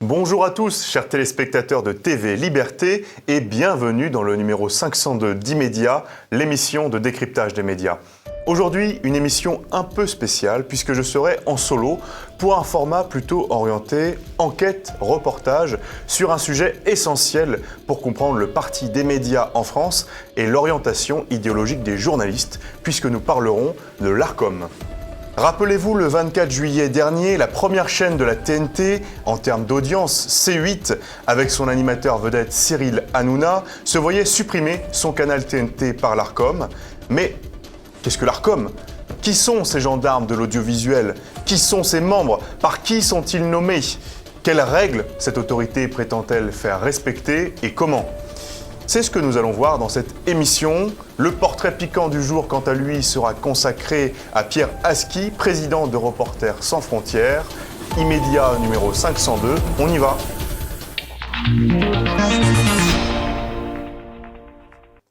Bonjour à tous, chers téléspectateurs de TV Liberté, et bienvenue dans le numéro 502 d'Immédiat, l'émission de décryptage des médias. Aujourd'hui, une émission un peu spéciale puisque je serai en solo pour un format plutôt orienté enquête-reportage sur un sujet essentiel pour comprendre le parti des médias en France et l'orientation idéologique des journalistes, puisque nous parlerons de l'Arcom. Rappelez-vous, le 24 juillet dernier, la première chaîne de la TNT, en termes d'audience, C8, avec son animateur vedette Cyril Hanouna, se voyait supprimer son canal TNT par l'Arcom. Mais qu'est-ce que l'Arcom ? Qui sont ces gendarmes de l'audiovisuel ? Qui sont ses membres ? Par qui sont-ils nommés ? Quelles règles cette autorité prétend-elle faire respecter et comment ? C'est ce que nous allons voir dans cette émission. Le portrait piquant du jour, quant à lui, sera consacré à Pierre Aski, président de Reporters sans frontières. Immédiat numéro 502, on y va.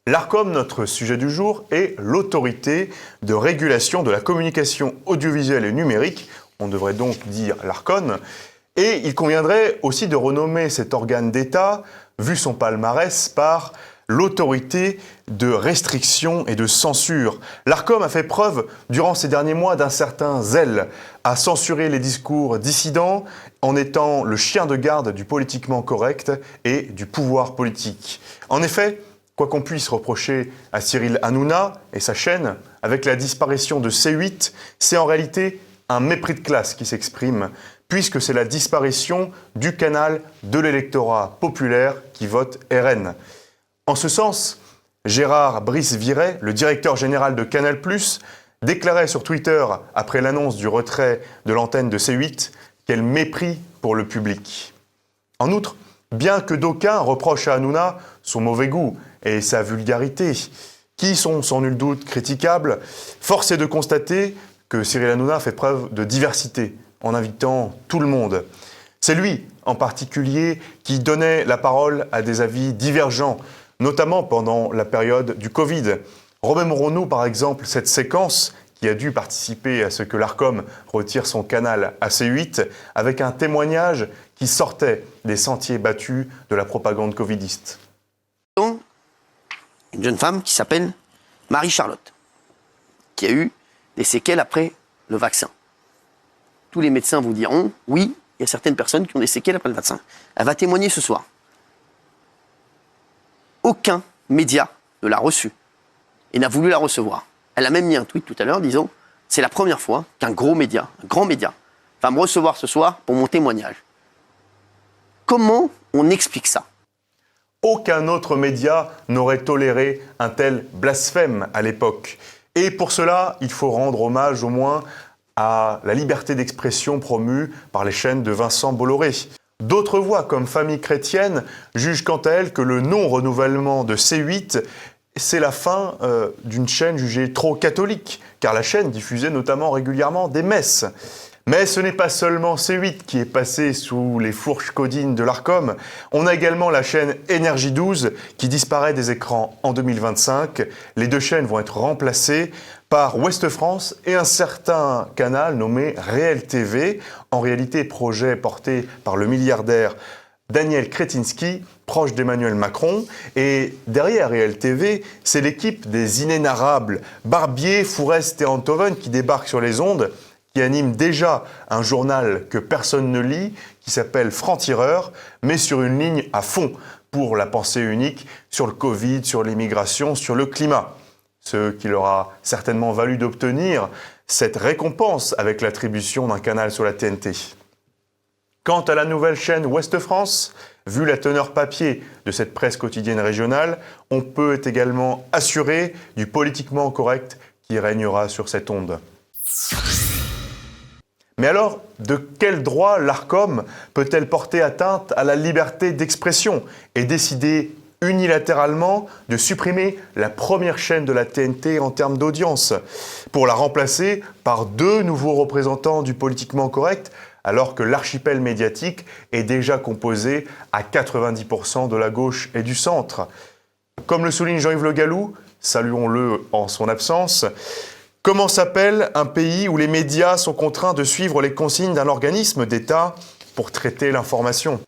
L'Arcom, notre sujet du jour, est l'autorité de régulation de la communication audiovisuelle et numérique. On devrait donc dire l'Arcom. Et il conviendrait aussi de renommer cet organe d'État, vu son palmarès, par l'autorité de restriction et de censure. L'Arcom a fait preuve, durant ces derniers mois, d'un certain zèle à censurer les discours dissidents en étant le chien de garde du politiquement correct et du pouvoir politique. En effet, quoi qu'on puisse reprocher à Cyril Hanouna et sa chaîne, avec la disparition de C8, c'est en réalité un mépris de classe qui s'exprime, puisque c'est la disparition du canal de l'électorat populaire qui vote RN. En ce sens, Gérard Brice-Viret, le directeur général de Canal+, déclarait sur Twitter, après l'annonce du retrait de l'antenne de C8, quel mépris pour le public. En outre, bien que d'aucuns reprochent à Hanouna son mauvais goût et sa vulgarité, qui sont sans nul doute critiquables, force est de constater que Cyril Hanouna fait preuve de diversité en invitant tout le monde. C'est lui, en particulier, qui donnait la parole à des avis divergents, notamment pendant la période du Covid. Remémorons-nous par exemple cette séquence qui a dû participer à ce que l'Arcom retire son canal à C8 avec un témoignage qui sortait des sentiers battus de la propagande covidiste. Une jeune femme qui s'appelle Marie-Charlotte, qui a eu des séquelles après le vaccin. Tous les médecins vous diront, oui, il y a certaines personnes qui ont des séquelles après le vaccin. Elle va témoigner ce soir. Aucun média ne l'a reçue et n'a voulu la recevoir. Elle a même mis un tweet tout à l'heure disant, c'est la première fois qu'un gros média, un grand média, va me recevoir ce soir pour mon témoignage. Comment on explique ça ? Aucun autre média n'aurait toléré un tel blasphème à l'époque. Et pour cela, il faut rendre hommage au moins à la liberté d'expression promue par les chaînes de Vincent Bolloré. D'autres voix, comme Famille Chrétienne, jugent quant à elles que le non-renouvellement de C8, c'est la fin d'une chaîne jugée trop catholique, car la chaîne diffusait notamment régulièrement des messes. Mais ce n'est pas seulement C8 qui est passé sous les fourches codines de l'Arcom. On a également la chaîne Énergie 12 qui disparaît des écrans en 2025. Les deux chaînes vont être remplacées par Ouest France et un certain canal nommé Réel TV, en réalité projet porté par le milliardaire Daniel Kretinsky, proche d'Emmanuel Macron. Et derrière Réel TV, c'est l'équipe des inénarrables Barbier, Fourest et Enthoven qui débarquent sur les ondes, qui anime déjà un journal que personne ne lit, qui s'appelle Franc-Tireur, mais sur une ligne à fond pour la pensée unique sur le Covid, sur l'immigration, sur le climat. Ce qui leur a certainement valu d'obtenir cette récompense avec l'attribution d'un canal sur la TNT. Quant à la nouvelle chaîne Ouest France, vu la teneur papier de cette presse quotidienne régionale, on peut également assurer du politiquement correct qui régnera sur cette onde. Mais alors, de quel droit l'Arcom peut-elle porter atteinte à la liberté d'expression et décider unilatéralement de supprimer la première chaîne de la TNT en termes d'audience, pour la remplacer par 2 nouveaux représentants du politiquement correct, alors que l'archipel médiatique est déjà composé à 90% de la gauche et du centre. Comme le souligne Jean-Yves Le Gallou, saluons-le en son absence, comment s'appelle un pays où les médias sont contraints de suivre les consignes d'un organisme d'État pour traiter l'information?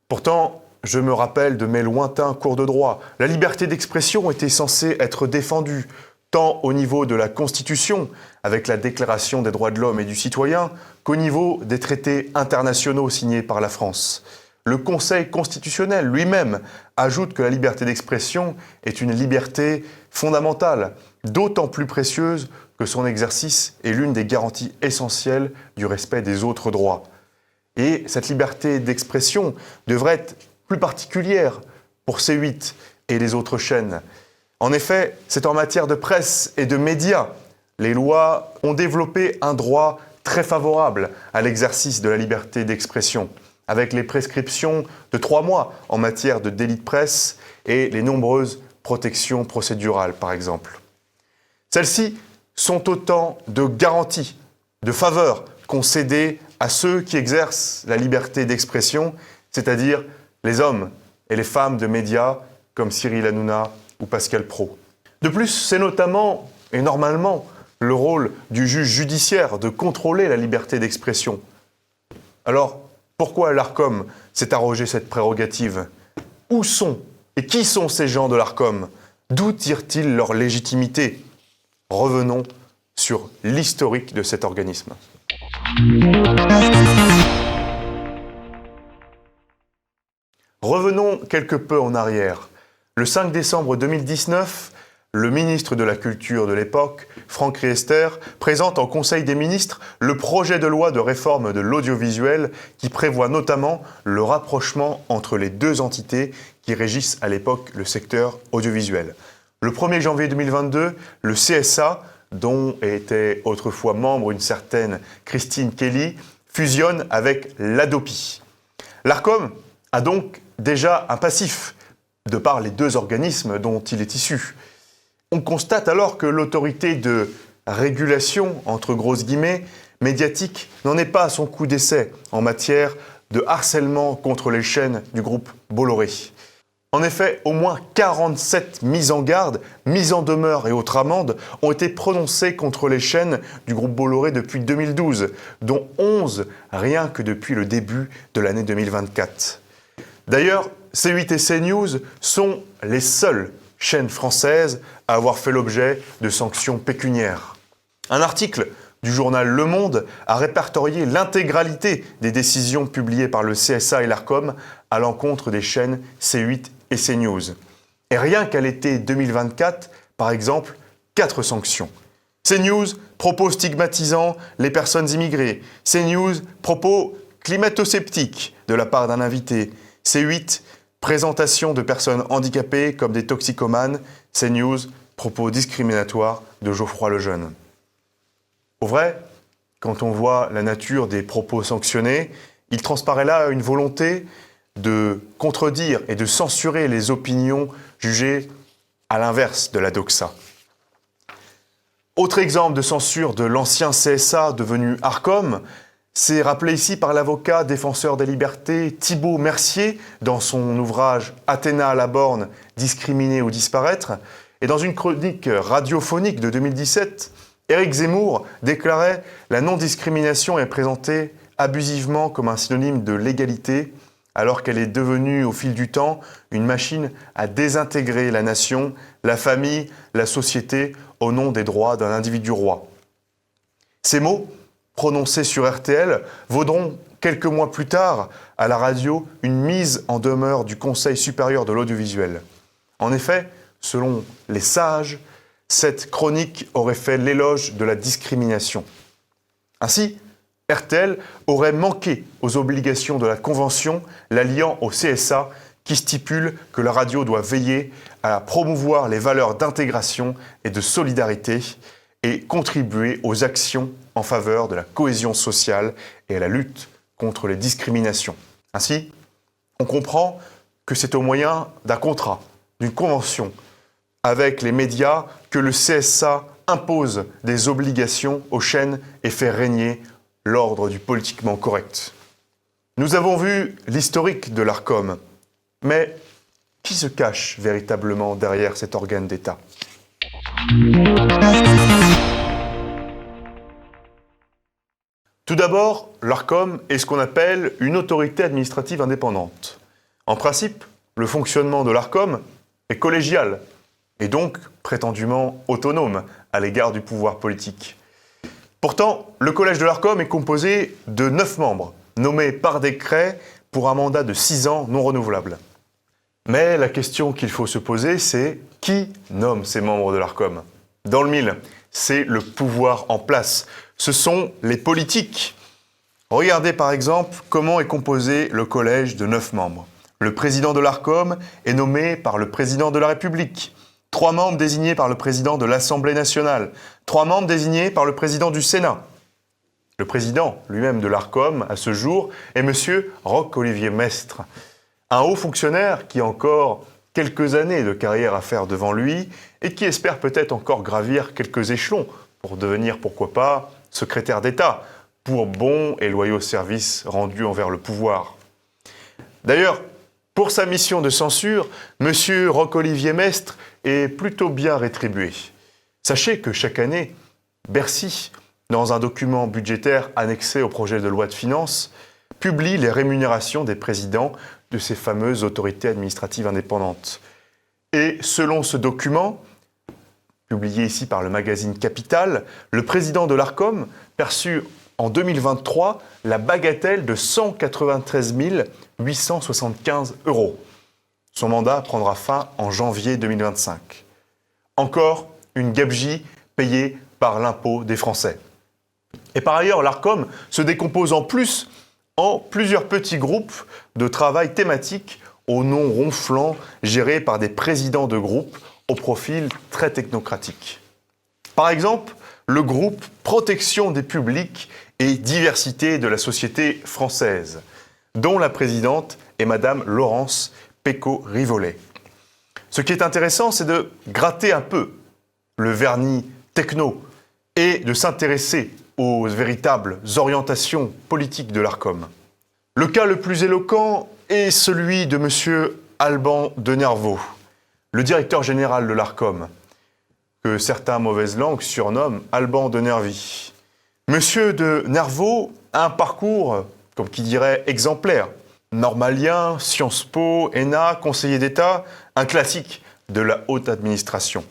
Pourtant, je me rappelle de mes lointains cours de droit. La liberté d'expression était censée être défendue, tant au niveau de la Constitution, avec la Déclaration des droits de l'homme et du citoyen, qu'au niveau des traités internationaux signés par la France. Le Conseil constitutionnel lui-même ajoute que la liberté d'expression est une liberté fondamentale, d'autant plus précieuse que son exercice est l'une des garanties essentielles du respect des autres droits. Et cette liberté d'expression devrait être plus particulière pour C8 et les autres chaînes. En effet, c'est en matière de presse et de médias. Les lois ont développé un droit très favorable à l'exercice de la liberté d'expression, avec les prescriptions de 3 mois en matière de délit de presse et les nombreuses protections procédurales, par exemple. Celles-ci sont autant de garanties, de faveurs concédées à ceux qui exercent la liberté d'expression, c'est-à-dire les hommes et les femmes de médias comme Cyril Hanouna ou Pascal Praud. De plus, c'est notamment et normalement le rôle du juge judiciaire de contrôler la liberté d'expression. Alors, pourquoi l'Arcom s'est arrogé cette prérogative? Où sont et qui sont ces gens de l'Arcom? D'où tirent-ils leur légitimité? Revenons sur l'historique de cet organisme. Revenons quelque peu en arrière. Le 5 décembre 2019, le ministre de la Culture de l'époque, Franck Riester, présente en Conseil des ministres le projet de loi de réforme de l'audiovisuel qui prévoit notamment le rapprochement entre les 2 entités qui régissent à l'époque le secteur audiovisuel. Le 1er janvier 2022, le CSA, dont était autrefois membre une certaine Christine Kelly, fusionne avec l'ADOPI. L'Arcom a donc déjà un passif, de par les 2 organismes dont il est issu. On constate alors que l'autorité de régulation, entre grosses guillemets, médiatique, n'en est pas à son coup d'essai en matière de harcèlement contre les chaînes du groupe Bolloré. En effet, au moins 47 mises en garde, mises en demeure et autres amendes ont été prononcées contre les chaînes du groupe Bolloré depuis 2012, dont 11 rien que depuis le début de l'année 2024. D'ailleurs, C8 et CNews sont les seules chaînes françaises à avoir fait l'objet de sanctions pécuniaires. Un article du journal Le Monde a répertorié l'intégralité des décisions publiées par le CSA et l'Arcom à l'encontre des chaînes C8 et CNews. Et rien qu'à l'été 2024, par exemple, 4 sanctions. CNews, propos stigmatisants les personnes immigrées. CNews, propos climato-sceptiques de la part d'un invité. C8, présentation de personnes handicapées comme des toxicomanes. CNews, propos discriminatoires de Geoffroy Lejeune. Au vrai, quand on voit la nature des propos sanctionnés, il transparaît là une volonté de contredire et de censurer les opinions jugées à l'inverse de la doxa. Autre exemple de censure de l'ancien CSA devenu Arcom, c'est rappelé ici par l'avocat défenseur des libertés Thibault Mercier dans son ouvrage Athéna à la borne, discriminer ou disparaître. Et dans une chronique radiophonique de 2017, Éric Zemmour déclarait « La non-discrimination est présentée abusivement comme un synonyme de l'égalité, alors qu'elle est devenue au fil du temps une machine à désintégrer la nation, la famille, la société au nom des droits d'un individu roi. » Ces mots, prononcés sur RTL, vaudront quelques mois plus tard à la radio une mise en demeure du Conseil supérieur de l'audiovisuel. En effet, selon les sages, cette chronique aurait fait l'éloge de la discrimination. Ainsi, RTL aurait manqué aux obligations de la Convention l'alliant au CSA qui stipule que la radio doit veiller à promouvoir les valeurs d'intégration et de solidarité et contribuer aux actions en faveur de la cohésion sociale et à la lutte contre les discriminations. Ainsi, on comprend que c'est au moyen d'un contrat, d'une convention avec les médias que le CSA impose des obligations aux chaînes et fait régner l'ordre du politiquement correct. Nous avons vu l'historique de l'Arcom, mais qui se cache véritablement derrière cet organe d'État ? Tout d'abord, l'Arcom est ce qu'on appelle une autorité administrative indépendante. En principe, le fonctionnement de l'Arcom est collégial et donc prétendument autonome à l'égard du pouvoir politique. Pourtant, le collège de l'Arcom est composé de 9 membres, nommés par décret pour un mandat de 6 ans non renouvelable. Mais la question qu'il faut se poser, c'est qui nomme ces membres de l'Arcom ? Dans le mille, c'est le pouvoir en place. Ce sont les politiques. Regardez par exemple comment est composé le collège de 9 membres. Le président de l'Arcom est nommé par le président de la République. 3 membres désignés par le président de l'Assemblée nationale. 3 membres désignés par le président du Sénat. Le président lui-même de l'Arcom, à ce jour, est M. Roch-Olivier Mestre, un haut fonctionnaire qui a encore quelques années de carrière à faire devant lui et qui espère peut-être encore gravir quelques échelons pour devenir, pourquoi pas, secrétaire d'État pour bons et loyaux services rendus envers le pouvoir. D'ailleurs, pour sa mission de censure, M. Roch-Olivier Mestre est plutôt bien rétribué. Sachez que chaque année, Bercy, dans un document budgétaire annexé au projet de loi de finances, publie les rémunérations des présidents de ces fameuses autorités administratives indépendantes. Et selon ce document, publié ici par le magazine Capital, le président de l'Arcom perçut en 2023 la bagatelle de 193 875 €. Son mandat prendra fin en janvier 2025. Encore une gabegie payée par l'impôt des Français. Et par ailleurs, l'Arcom se décompose en plus en plusieurs petits groupes de travail thématiques aux noms ronflants gérés par des présidents de groupes au profil très technocratique. Par exemple, le groupe Protection des publics et diversité de la société française, dont la présidente est Madame Laurence Pécaud-Rivollet. Ce qui est intéressant, c'est de gratter un peu le vernis techno et de s'intéresser aux véritables orientations politiques de l'Arcom. Le cas le plus éloquent est celui de M. Alban de Nervaux, le directeur général de l'Arcom, que certains mauvaises langues surnomment Alban de Nervy. Monsieur de Nervaux a un parcours, comme qui dirait, exemplaire. Normalien, Sciences Po, ENA, conseiller d'État, un classique de la haute administration.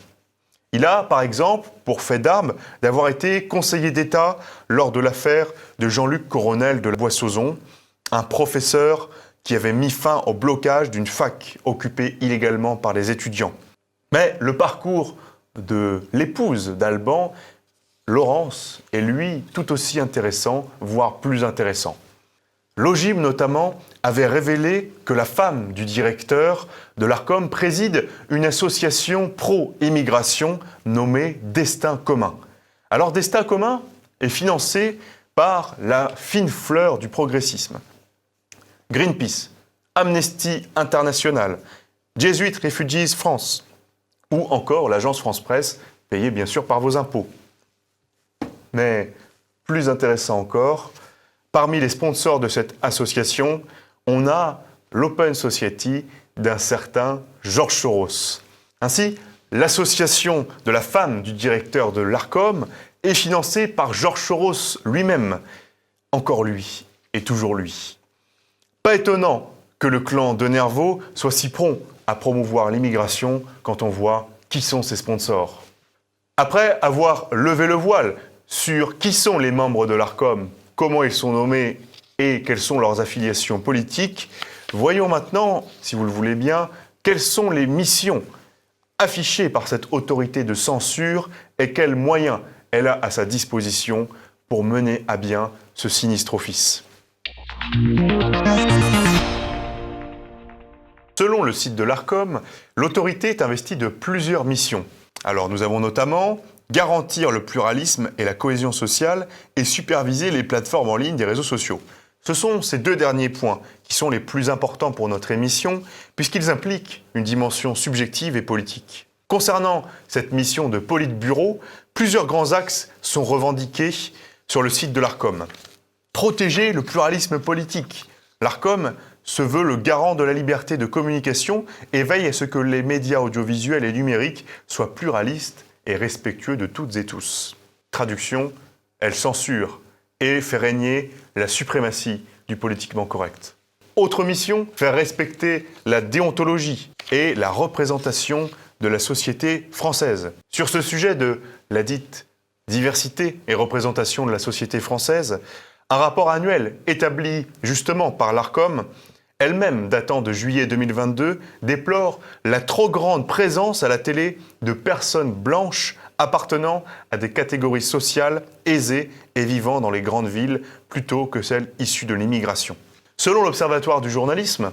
Il a, par exemple, pour fait d'armes, d'avoir été conseiller d'État lors de l'affaire de Jean-Luc Coronel de la Boissozon, un professeur qui avait mis fin au blocage d'une fac occupée illégalement par les étudiants. Mais le parcours de l'épouse d'Alban, Laurence, est lui tout aussi intéressant, voire plus intéressant. L'OGIM notamment avait révélé que la femme du directeur de l'Arcom préside une association pro-immigration nommée Destin commun. Alors Destin commun est financé par la fine fleur du progressisme. Greenpeace, Amnesty International, Jesuit Refugees France ou encore l'agence France Presse, payée bien sûr par vos impôts. Mais plus intéressant encore, parmi les sponsors de cette association, on a l'Open Society d'un certain Georges Soros. Ainsi, l'association de la femme du directeur de l'Arcom est financée par Georges Soros lui-même. Encore lui, et toujours lui. Pas étonnant que le clan de Nervaux soit si prompt à promouvoir l'immigration quand on voit qui sont ses sponsors. Après avoir levé le voile sur qui sont les membres de l'Arcom, comment ils sont nommés et quelles sont leurs affiliations politiques, voyons maintenant, si vous le voulez bien, quelles sont les missions affichées par cette autorité de censure et quels moyens elle a à sa disposition pour mener à bien ce sinistre office. Selon le site de l'Arcom, l'autorité est investie de plusieurs missions. Alors nous avons notamment garantir le pluralisme et la cohésion sociale et superviser les plateformes en ligne des réseaux sociaux. Ce sont ces deux derniers points qui sont les plus importants pour notre émission, puisqu'ils impliquent une dimension subjective et politique. Concernant cette mission de Politburo, plusieurs grands axes sont revendiqués sur le site de l'Arcom. Protéger le pluralisme politique. L'Arcom se veut le garant de la liberté de communication et veille à ce que les médias audiovisuels et numériques soient pluralistes et respectueux de toutes et tous. Traduction, elle censure et fait régner la suprématie du politiquement correct. Autre mission, faire respecter la déontologie et la représentation de la société française. Sur ce sujet de la dite diversité et représentation de la société française, un rapport annuel établi justement par l'Arcom, elle-même datant de juillet 2022, déplore la trop grande présence à la télé de personnes blanches appartenant à des catégories sociales aisées et vivant dans les grandes villes plutôt que celles issues de l'immigration. Selon l'Observatoire du journalisme,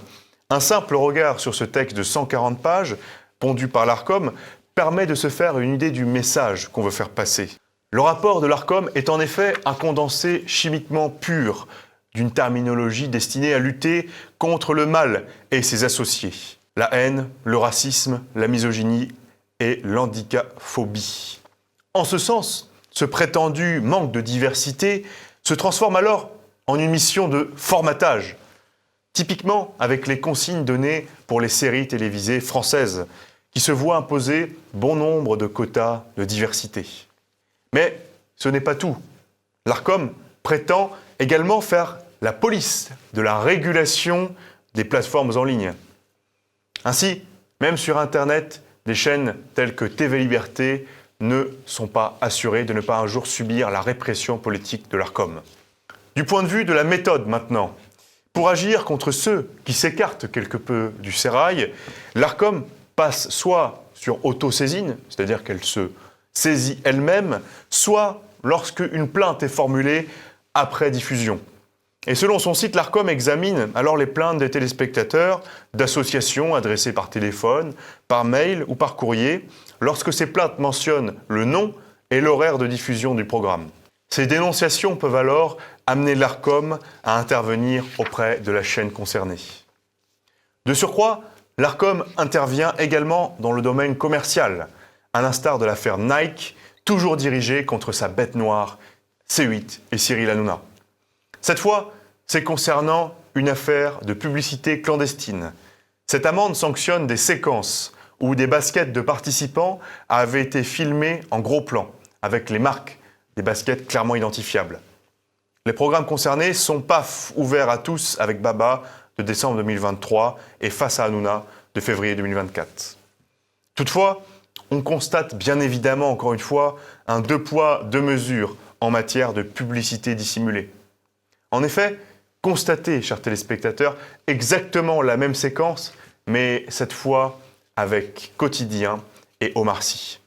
un simple regard sur ce texte de 140 pages, pondu par l'Arcom, permet de se faire une idée du message qu'on veut faire passer. Le rapport de l'Arcom est en effet un condensé chimiquement pur d'une terminologie destinée à lutter contre le mal et ses associés. La haine, le racisme, la misogynie et l'handicaphobie. En ce sens, ce prétendu manque de diversité se transforme alors en une mission de formatage, typiquement avec les consignes données pour les séries télévisées françaises, qui se voient imposer bon nombre de quotas de diversité. Mais ce n'est pas tout. L'Arcom prétend également faire la police de la régulation des plateformes en ligne. Ainsi, même sur Internet, des chaînes telles que TV Liberté ne sont pas assurées de ne pas un jour subir la répression politique de l'Arcom. Du point de vue de la méthode maintenant, pour agir contre ceux qui s'écartent quelque peu du sérail, l'Arcom passe soit sur autosaisine, c'est-à-dire qu'elle se saisit elle-même, soit lorsque une plainte est formulée après diffusion. Et selon son site, l'Arcom examine alors les plaintes des téléspectateurs d'associations adressées par téléphone, par mail ou par courrier, lorsque ces plaintes mentionnent le nom et l'horaire de diffusion du programme. Ces dénonciations peuvent alors amener l'Arcom à intervenir auprès de la chaîne concernée. De surcroît, l'Arcom intervient également dans le domaine commercial, à l'instar de l'affaire Nike, toujours dirigée contre sa bête noire, C8 et Cyril Hanouna. Cette fois, c'est concernant une affaire de publicité clandestine. Cette amende sanctionne des séquences où des baskets de participants avaient été filmées en gros plan, avec les marques des baskets clairement identifiables. Les programmes concernés sont PAF ouverts à tous avec Baba de décembre 2023 et Face à Hanouna de février 2024. Toutefois, on constate bien évidemment, encore une fois, un deux poids, deux mesures en matière de publicité dissimulée. En effet, constatez, chers téléspectateurs, exactement la même séquence, mais cette fois avec Quotidien et Omar Sy.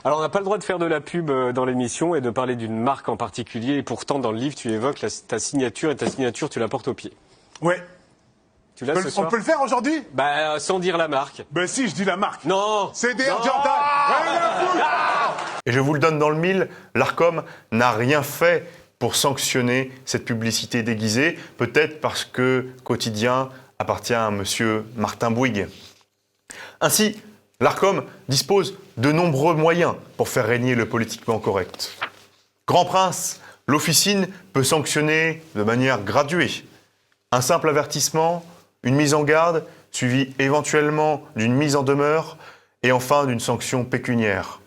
Alors, on n'a pas le droit de faire de la pub dans l'émission et de parler d'une marque en particulier. Et pourtant, dans le livre, tu évoques ta signature et ta signature, tu la portes au pied. Ouais. Tu l'as ce soir ? On peut le faire aujourd'hui ? Bah, sans dire la marque. Ben si, je dis la marque. Non. C'est Air Jordan. Rien à foutre. Et je vous le donne dans le mille, l'Arcom n'a rien fait pour sanctionner cette publicité déguisée, peut-être parce que Quotidien appartient à monsieur Martin Bouygues. Ainsi, l'Arcom dispose de nombreux moyens pour faire régner le politiquement correct. Grand Prince, l'officine peut sanctionner de manière graduée. Un simple avertissement, une mise en garde, suivie éventuellement d'une mise en demeure et enfin d'une sanction pécuniaire.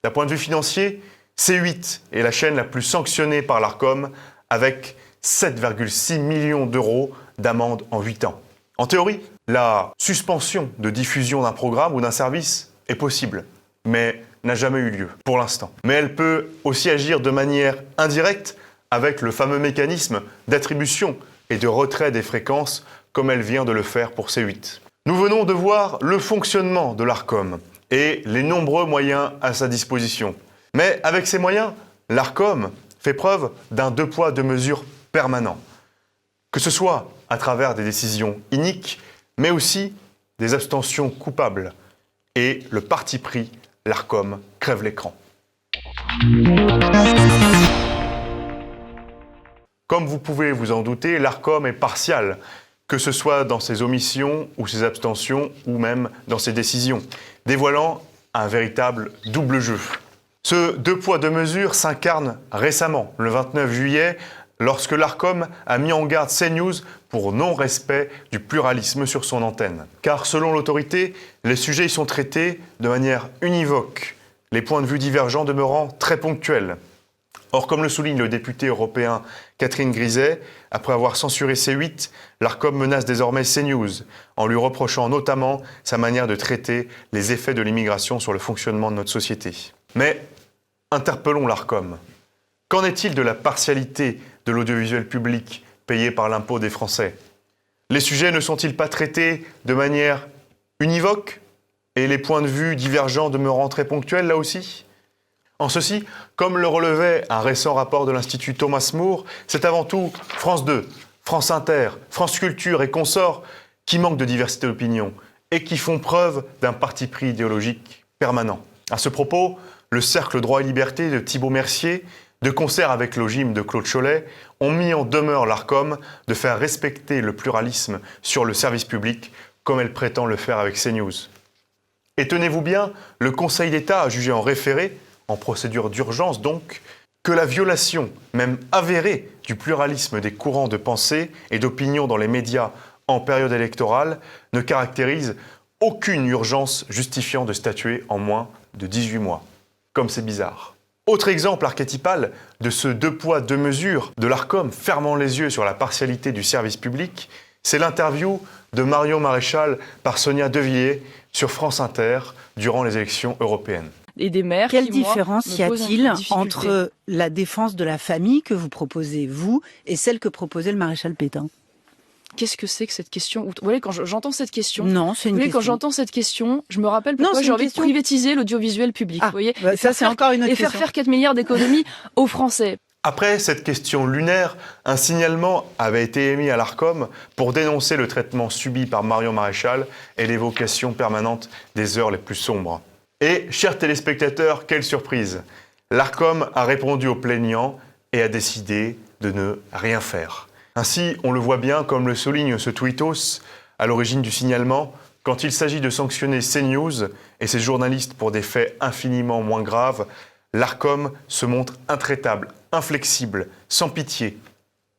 D'un point de vue financier, C8 est la chaîne la plus sanctionnée par l'Arcom avec 7,6 millions d'euros d'amende en 8 ans. En théorie, la suspension de diffusion d'un programme ou d'un service est possible, mais n'a jamais eu lieu pour l'instant. Mais elle peut aussi agir de manière indirecte avec le fameux mécanisme d'attribution et de retrait des fréquences comme elle vient de le faire pour C8. Nous venons de voir le fonctionnement de l'Arcom et les nombreux moyens à sa disposition. Mais avec ces moyens, l'Arcom fait preuve d'un deux poids, deux mesures permanent. Que ce soit à travers des décisions iniques, mais aussi des abstentions coupables. Et le parti pris, l'Arcom crève l'écran. Comme Comme vous pouvez vous en douter, l'Arcom est partial, que ce soit dans ses omissions ou ses abstentions, ou même dans ses décisions, dévoilant un véritable double jeu. Ce deux poids deux mesures s'incarne récemment, le 29 juillet, lorsque l'Arcom a mis en garde CNews pour non-respect du pluralisme sur son antenne. Car selon l'autorité, les sujets y sont traités de manière univoque, les points de vue divergents demeurant très ponctuels. Or, comme le souligne le député européen Catherine Griset, après avoir censuré C8, l'Arcom menace désormais CNews, en lui reprochant notamment sa manière de traiter les effets de l'immigration sur le fonctionnement de notre société. Mais interpellons l'Arcom. Qu'en est-il de la partialité de l'audiovisuel public payé par l'impôt des Français? Les sujets ne sont-ils pas traités de manière univoque et les points de vue divergents demeurant très ponctuels là aussi? En ceci, comme le relevait un récent rapport de l'Institut Thomas More, c'est avant tout France 2, France Inter, France Culture et consorts qui manquent de diversité d'opinion et qui font preuve d'un parti pris idéologique permanent. À ce propos, le Cercle Droit et Liberté de Thibault Mercier, de concert avec l'OGIM de Claude Cholet, ont mis en demeure l'Arcom de faire respecter le pluralisme sur le service public, comme elle prétend le faire avec CNews. Et tenez-vous bien, le Conseil d'État a jugé en référé, en procédure d'urgence donc, que la violation, même avérée, du pluralisme des courants de pensée et d'opinion dans les médias en période électorale ne caractérise aucune urgence justifiant de statuer en moins de 18 mois. Comme c'est bizarre. Autre exemple archétypal de ce deux poids deux mesures de l'Arcom fermant les yeux sur la partialité du service public, c'est l'interview de Marion Maréchal par Sonia Devilliers sur France Inter durant les élections européennes. Et des maires Quelle qui, moi, différence me y posent a-t-il un peu de difficulté. entre la défense de la famille que vous proposez, vous, et celle que proposait le maréchal Pétain? Qu'est-ce que c'est que cette question? Vous voyez, quand j'entends cette question, Non, c'est vous une voyez, question. quand j'entends cette question, je me rappelle Non, pourquoi c'est j'ai une envie question. de privatiser l'audiovisuel public. Ah, vous voyez, bah, et ça, faire c'est faire- encore une autre et faire question. faire 4 milliards d'économies aux Français. Après cette question lunaire, un signalement avait été émis à l'Arcom pour dénoncer le traitement subi par Marion Maréchal et l'évocation permanente des heures les plus sombres. Et, chers téléspectateurs, quelle surprise! L'Arcom a répondu aux plaignants et a décidé de ne rien faire. Ainsi, on le voit bien, comme le souligne ce tweetos, à l'origine du signalement, quand il s'agit de sanctionner CNews et ses journalistes pour des faits infiniment moins graves, l'Arcom se montre intraitable, inflexible, sans pitié.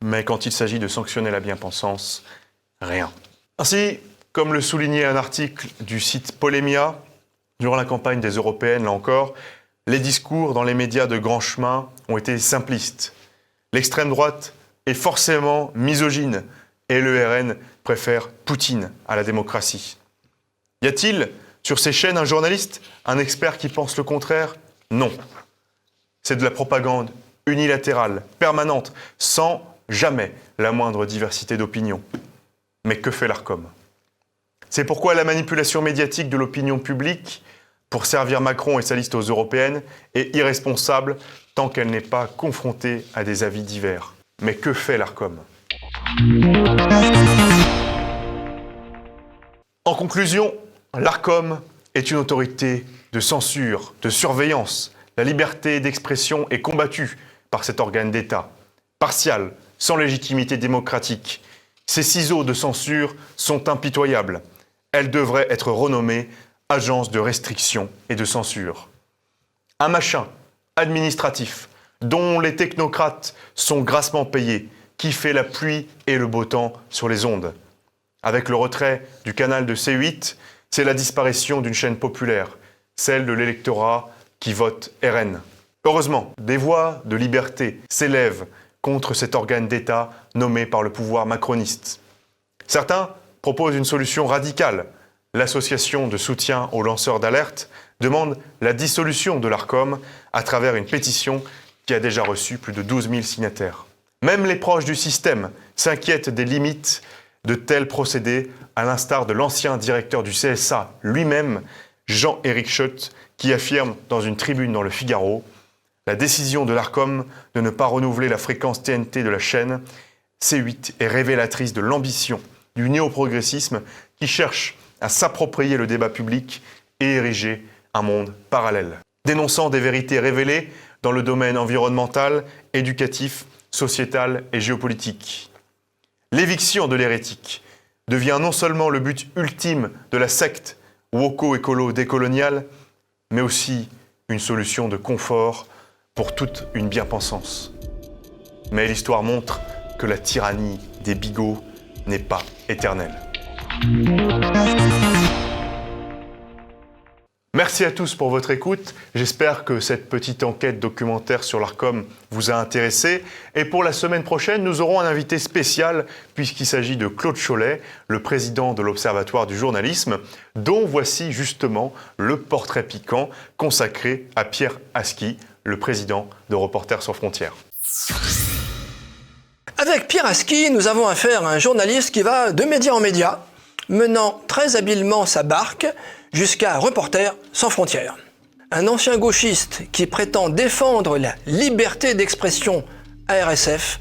Mais quand il s'agit de sanctionner la bien-pensance, rien. Ainsi, comme le soulignait un article du site Polémia, durant la campagne des européennes, là encore, les discours dans les médias de grand chemin ont été simplistes. L'extrême droite est forcément misogyne et le RN préfère Poutine à la démocratie. Y a-t-il sur ces chaînes un journaliste, un expert qui pense le contraire? Non. C'est de la propagande unilatérale, permanente, sans jamais la moindre diversité d'opinion. Mais que fait l'Arcom? C'est pourquoi la manipulation médiatique de l'opinion publique pour servir Macron et sa liste aux européennes est irresponsable tant qu'elle n'est pas confrontée à des avis divers. Mais que fait l'Arcom? En conclusion, l'Arcom est une autorité de censure, de surveillance. La liberté d'expression est combattue par cet organe d'État, partial, sans légitimité démocratique. Ces ciseaux de censure sont impitoyables. Elle devrait être renommée agence de restriction et de censure. Un machin administratif dont les technocrates sont grassement payés, qui fait la pluie et le beau temps sur les ondes. Avec le retrait du canal de C8, c'est la disparition d'une chaîne populaire, celle de l'électorat qui vote RN. Heureusement, des voix de liberté s'élèvent contre cet organe d'État nommé par le pouvoir macroniste. Certains proposent une solution radicale. L'association de soutien aux lanceurs d'alerte demande la dissolution de l'Arcom à travers une pétition qui a déjà reçu plus de 12 000 signataires. Même les proches du système s'inquiètent des limites de tels procédés, à l'instar de l'ancien directeur du CSA lui-même, Jean-Éric Schott, qui affirme dans une tribune dans le Figaro « La décision de l'Arcom de ne pas renouveler la fréquence TNT de la chaîne C8 est révélatrice de l'ambition du néoprogressisme qui cherche à s'approprier le débat public et ériger un monde parallèle. Dénonçant des vérités révélées dans le domaine environnemental, éducatif sociétale et géopolitique. L'éviction de l'hérétique devient non seulement le but ultime de la secte woko-écolo décoloniale, mais aussi une solution de confort pour toute une bien-pensance. Mais l'histoire montre que la tyrannie des bigots n'est pas éternelle. Merci à tous pour votre écoute. J'espère que cette petite enquête documentaire sur l'Arcom vous a intéressé. Et pour la semaine prochaine, nous aurons un invité spécial puisqu'il s'agit de Claude Cholet, le président de l'Observatoire du journalisme, dont voici justement le portrait piquant consacré à Pierre Aski, le président de Reporters sans frontières. Avec Pierre Aski, nous avons affaire à un journaliste qui va de média en média, menant très habilement sa barque jusqu'à Reporters sans frontières. Un ancien gauchiste qui prétend défendre la liberté d'expression à RSF,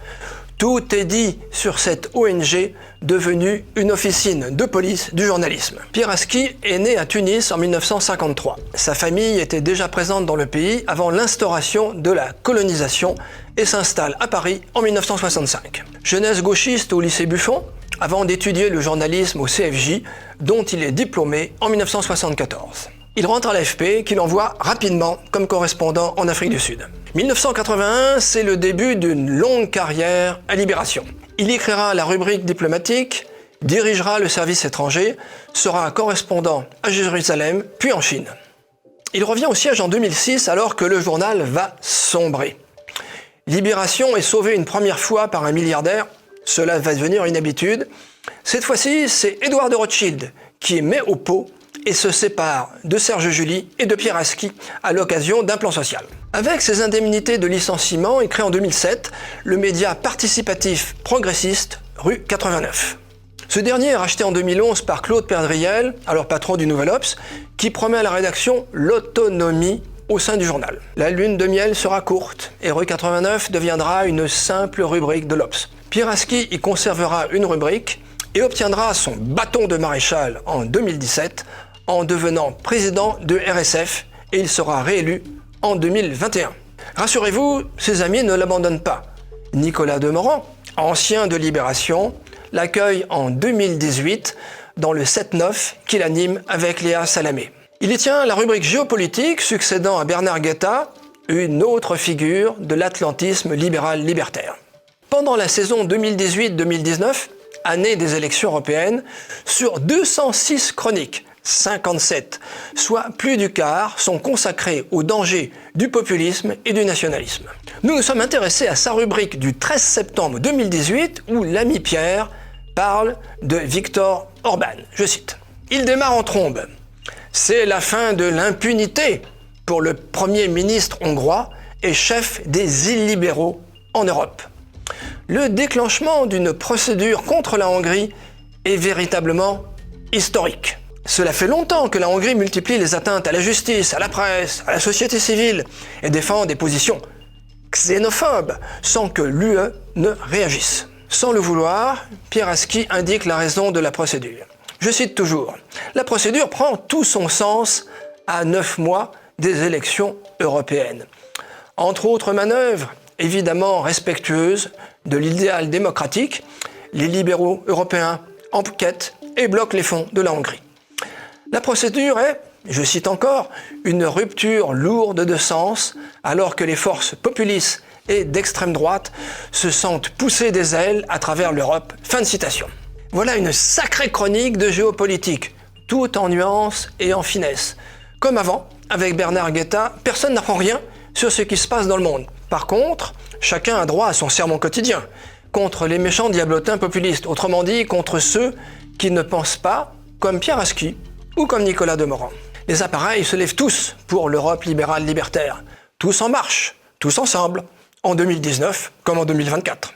tout est dit sur cette ONG devenue une officine de police du journalisme. Pierre Aski est né à Tunis en 1953. Sa famille était déjà présente dans le pays avant l'instauration de la colonisation et s'installe à Paris en 1965. Jeunesse gauchiste au lycée Buffon, avant d'étudier le journalisme au CFJ, dont il est diplômé en 1974. Il rentre à l'AFP, qu'il envoie rapidement comme correspondant en Afrique du Sud. 1981, c'est le début d'une longue carrière à Libération. Il écrira la rubrique diplomatique, dirigera le service étranger, sera correspondant à Jérusalem, puis en Chine. Il revient au siège en 2006 alors que le journal va sombrer. Libération est sauvé une première fois par un milliardaire, cela va devenir une habitude. Cette fois-ci, c'est Édouard de Rothschild qui met au pot et se sépare de Serge July et de Pierre Aski à l'occasion d'un plan social. Avec ses indemnités de licenciement, il crée en 2007 le média participatif progressiste Rue 89. Ce dernier est racheté en 2011 par Claude Perdriel, alors patron du Nouvel Obs, qui promet à la rédaction l'autonomie au sein du journal. La lune de miel sera courte et Rue 89 deviendra une simple rubrique de l'Obs. Pierre Aski y conservera une rubrique et obtiendra son bâton de maréchal en 2017 en devenant président de RSF et il sera réélu en 2021. Rassurez-vous, ses amis ne l'abandonnent pas. Nicolas Demorand, ancien de Libération, l'accueille en 2018 dans le 7-9 qu'il anime avec Léa Salamé. Il y tient la rubrique géopolitique succédant à Bernard Guetta, une autre figure de l'atlantisme libéral-libertaire. Pendant la saison 2018-2019, année des élections européennes, sur 206 chroniques, 57, soit plus du quart, sont consacrées au danger du populisme et du nationalisme. Nous nous sommes intéressés à sa rubrique du 13 septembre 2018 où l'ami Pierre parle de Viktor Orban. Je cite. « Il démarre en trombe. C'est la fin de l'impunité pour le Premier ministre hongrois et chef des illibéraux en Europe. Le déclenchement d'une procédure contre la Hongrie est véritablement historique. Cela fait longtemps que la Hongrie multiplie les atteintes à la justice, à la presse, à la société civile et défend des positions xénophobes sans que l'UE ne réagisse. Sans le vouloir, Pierre Aski indique la raison de la procédure. Je cite toujours, « La procédure prend tout son sens à 9 mois des élections européennes. Entre autres manœuvres, évidemment respectueuses de l'idéal démocratique, les libéraux européens enquêtent et bloquent les fonds de la Hongrie. La procédure est, je cite encore, une rupture lourde de sens alors que les forces populistes et d'extrême droite se sentent pousser des ailes à travers l'Europe. » Fin de citation. Voilà une sacrée chronique de géopolitique, tout en nuances et en finesse. Comme avant, avec Bernard Guetta, personne n'apprend rien sur ce qui se passe dans le monde. Par contre, chacun a droit à son sermon quotidien, contre les méchants diablotins populistes, autrement dit, contre ceux qui ne pensent pas comme Pierre Aski ou comme Nicolas Demorand. Les appareils se lèvent tous pour l'Europe libérale libertaire. Tous en marche, tous ensemble, en 2019 comme en 2024.